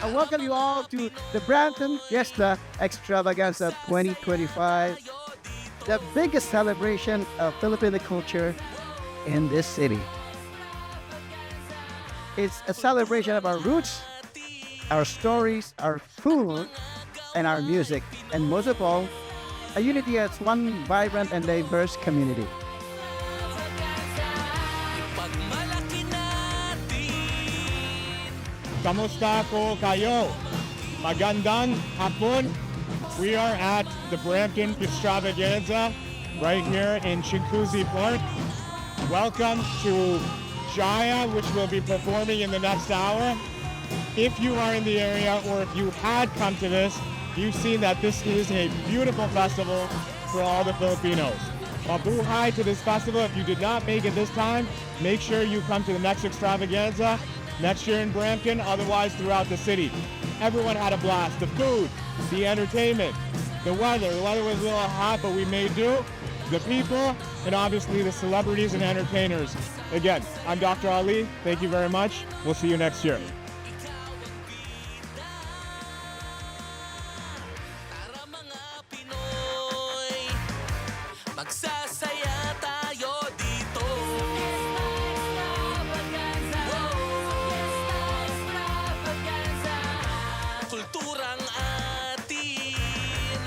I welcome you all to the Brampton Fiesta Extravaganza 2025, the biggest celebration of Filipino culture in this city. It's a celebration of our roots, our stories, our food, and our music, and most of all, a unity as one vibrant and diverse community. Kamusta po kayo? Magandang hapon. We are at the Brampton Extravaganza right here in Chinguzi Park. Welcome to Jaya, which will be performing in the next hour. If you are in the area or if you had come to this, you've seen that this is a beautiful festival for all the Filipinos. Mabuhay to this festival. If you did not make it this time, make sure you come to the next extravaganza next year in Brampton, otherwise throughout the city. Everyone had a blast. The food, the entertainment, the weather. The weather was a little hot, but we made do. The people, and obviously the celebrities and entertainers. Again, I'm Dr. Ali. Thank you very much. We'll see you next year. Magsasaya tayo dito. Kulturang atin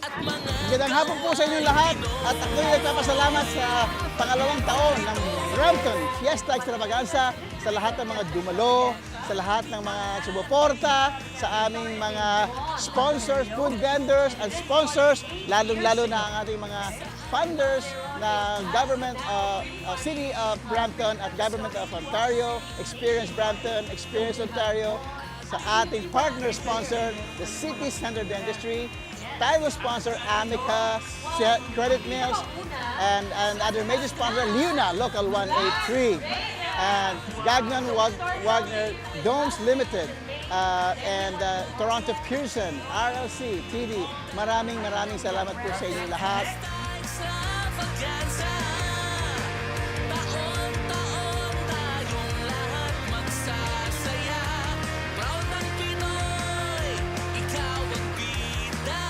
at mga Magandang hapon po sa inyong lahat at ako'y nagpapasalamat sa pangalawang taon ng Brampton Fiesta Extravaganza sa lahat ng mga dumalo, sa lahat ng mga sumuporta, sa aming mga sponsors, food vendors and sponsors, lalong-lalo na ang ating mga funders na Government of City of Brampton at Government of Ontario, Experience Brampton, Experience Ontario, sa ating partner sponsor, the City Center Dentistry, title sponsor Amica, Credit Mills, and other major sponsor, Luna, Local 183, and Gagnon Wagner Domes Limited, and Toronto Pearson, RLC, TD. Maraming salamat po sa inyong lahat. extravaganza. Taon-taon tayong lahat magsasaya. Proud ng Pinoy, ikaw ang bida.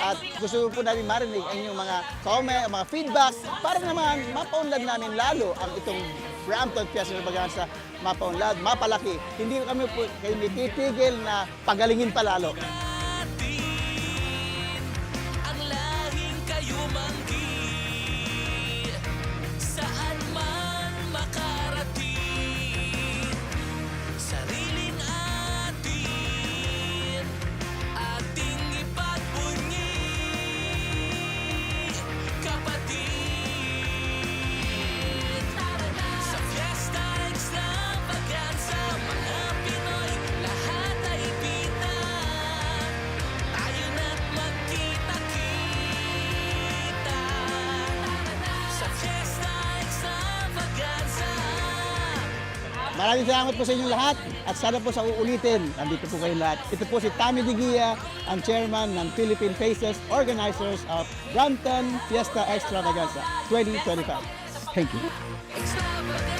At gusto po namin marinig ang inyong mga comment, mga feedback para naman mapaunlad namin lalo ang itong Brampton Fiesta Extravaganza, mapaunlad, mapalaki. Hindi kami po hindi titigil na pagalingin pa lalo. Ang lahing kayumanggi, saan man makarating. Sariling ating ipagbunyi, kapatid. Sa Fiesta Extravaganza, mga Pinoy, lahat ay pita. Tayo na't magkita-kita. Sa Fiesta Extravaganza. Maraming salamat po sa inyong lahat at sana po sa uulitin. Nandito po kayo lahat. Ito po si Tommy Digia, ang chairman ng Philippine Faces, organizers of Brampton Fiesta Extravaganza 2025. Thank you. Extravaganza.